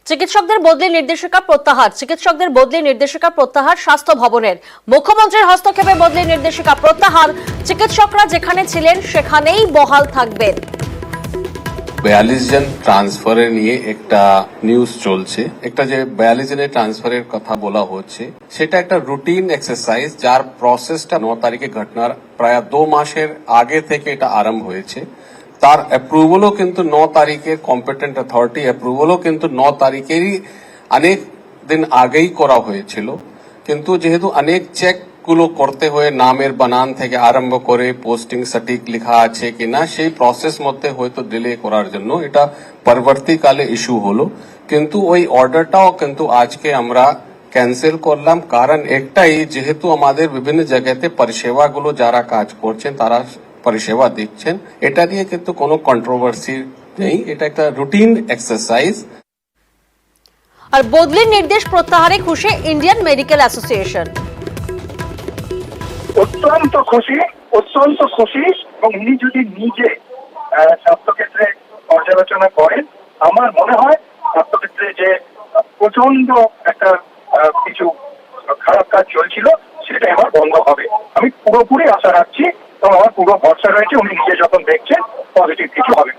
চিকিৎসকদের বদলি নির্দেশিকা প্রত্যাহার স্বাস্থ্য ভবনের। মুখ্যমন্ত্রীর হস্তক্ষেপে বদলি নির্দেশিকা প্রত্যাহার। চিকিৎসকরা যেখানে ছিলেন সেখানেই বহাল থাকবেন। 42 জন ট্রান্সফারের নিয়ে একটা নিউজ চলছে। একটা যে 42 জনের ট্রান্সফারের কথা বলা হচ্ছে সেটা একটা রুটিন এক্সারসাইজ, যার প্রসেসটা 9 তারিখে ঘটনার প্রায় 2 মাসের আগে থেকে এটা আরম্ভ হয়েছে। তার অ্যাপ্রুভালও কিন্তু 9 তারিখে কম্পিটেন্ট অথরিটি অ্যাপ্রুভালও কিন্তু 9 তারিখেরই অনেক দিন আগেই করা হয়েছিল। কিন্তু যেহেতু অনেক চেক গুলো করতে হয়ে নামের বানান থেকে আরম্ভ করে পোস্টিং সঠিক লেখা আছে কিনা সেই প্রসেস মধ্যে হয়তো ডিলে করার জন্য এটা পরবর্তীকালে ইস্যু হলো। কিন্তু ওই অর্ডারটাও কিন্তু আজকে আমরা ক্যান্সেল করলাম, কারণ একটাই, যেহেতু আমাদের বিভিন্ন জায়গাতে পরিষেবাগুলো যারা কাজ করছেন তারা পরিষেবা দিচ্ছেন, এটা নিয়ে কিন্তু কোনো কন্ট্রোভার্সি নেই, এটা একটা রুটিন এক্সারসাইজ। আর বদলির নির্দেশ প্রত্যাহারে খুশি ইন্ডিয়ান মেডিকেল অ্যাসোসিয়েশন। অত্যন্ত খুশি এবং উনি যদি নিজে স্বাস্থ্যক্ষেত্রে পর্যালোচনা করেন, আমার মনে হয় স্বাস্থ্যক্ষেত্রে যে প্রচন্ড একটা কিছু খারাপ কাজ চলছিল সেটা এবার বন্ধ হবে। আমি পুরোপুরি আশা রাখছি এবং আমার পুরো ভরসা রয়েছে উনি নিজে যখন দেখছেন পজিটিভ কিছু হবে।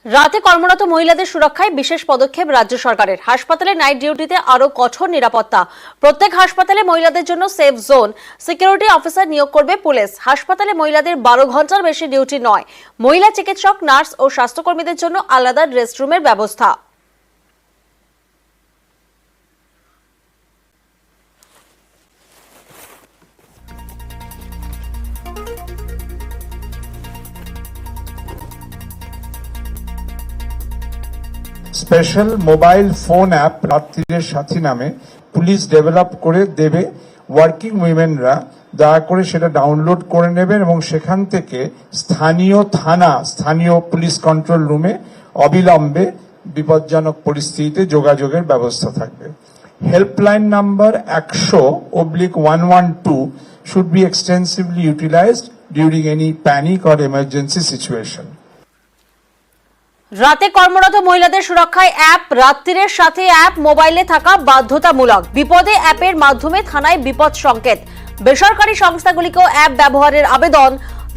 রাতে কর্মরত মহিলাদের সুরক্ষায় বিশেষ পদক্ষেপ রাজ্য সরকারের। হাসপাতালে নাইট ডিউটিতে আরো কঠোর নিরাপত্তা। প্রত্যেক হাসপাতালে মহিলাদের জন্য সেফ জোন। সিকিউরিটি অফিসার নিয়োগ করবে পুলিশ। হাসপাতালে মহিলাদের 12 ঘন্টার বেশি ডিউটি নয়। মহিলা চিকিৎসক, নার্স ও স্বাস্থ্যকর্মীদের জন্য আলাদা রেস্টরুমের ব্যবস্থা। স্পেশাল মোবাইল ফোন অ্যাপ রাত্রির সাথী নামে পুলিশ ডেভেলপ করে দেবে। ওয়ার্কিং উইমেনরা দয়া করে সেটা ডাউনলোড করে নেবেন এবং সেখান থেকে স্থানীয় পুলিশ কন্ট্রোল রুমে অবিলম্বে বিপজ্জনক পরিস্থিতিতে যোগাযোগের ব্যবস্থা থাকবে। Helpline number 100/112 should be extensively utilized during any panic or emergency situation. রাতে কর্মরত মহিলাদের সুরক্ষায় অ্যাপ রাত্রির সাথে অ্যাপ মোবাইলে থাকা বাধ্যতামূলক। বিপদে অ্যাপের মাধ্যমে থানায় বিপদ সংকেত। বেসরকারি সংস্থাগুলিকেও অ্যাপ ব্যবহারের আবেদন।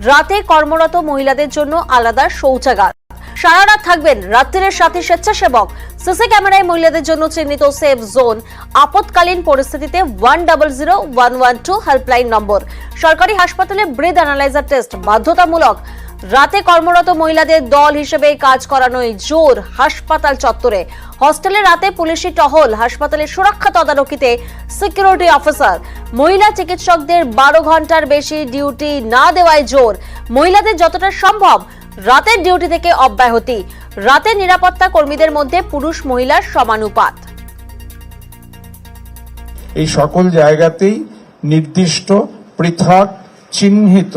রাতে কর্মরত মহিলাদের জন্য আলাদা শৌচাগার। সারা রাত থাকবেন রাত্রির সাথে স্বেচ্ছাসেবক। সিসি ক্যামেরায় মহিলাদের জন্য চিহ্নিত সেফ জোন। আপৎকালীন পরিস্থিতিতে 100-112 হেল্পলাইন নম্বর। সরকারি হাসপাতালে ব্রেথ অ্যানালাইজার টেস্ট বাধ্যতামূলক। রাতে কর্মরত মহিলাদের দল হিসেবে কাজ করানোই জোর হাসপাতাল চত্বরে। হস্টেলে রাতে পুলিশি টহল। হাসপাতালের সুরক্ষা তদারকিতে সিকিউরিটি অফিসার। মহিলা চিকিৎসকদের 12 ঘন্টার বেশি ডিউটি না দেওয়ায় জোর। মহিলাদের যতটা সম্ভব রাতের ডিউটি থেকে অব্যাহতি। রাতে নিরাপত্তা কর্মীদের মধ্যে পুরুষ মহিলার সমানুপাত। এই সকল জায়গাতেই নির্দিষ্ট পৃথক চিহ্নিত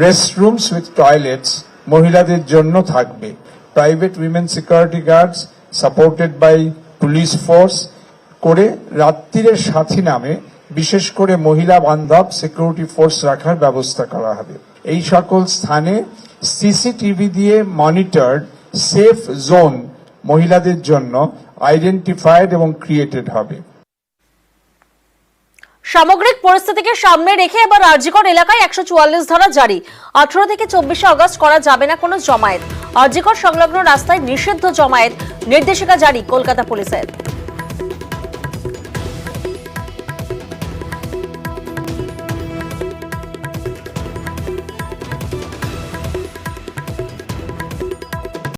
restrooms with toilets মহিলাদের জন্য থাকবে। Private women security guards supported by police force করে রাত্রির সাথী নামে বিশেষ করে মহিলা বান্ধব সিকিউরিটি ফোর্স রাখার ব্যবস্থা করা হবে। এই সকল স্থানে সিসিটিভি দিয়ে মনিটরড সেফ জোন মহিলাদের জন্য আইডেন্টিফাইড এবং ক্রিয়েটেড হবে। সামগ্রিক পরিস্থিতিকে সামনে রেখে এবার আরজিকর এলাকায় 144 ধারা জারি। 18 থেকে 24 আগস্ট করা যাবে না কোনো জমায়েত। আরজিকর সংলগ্ন রাস্তায় নিষিদ্ধ জমায়েত। নির্দেশিকা জারি কলকাতা পুলিশের।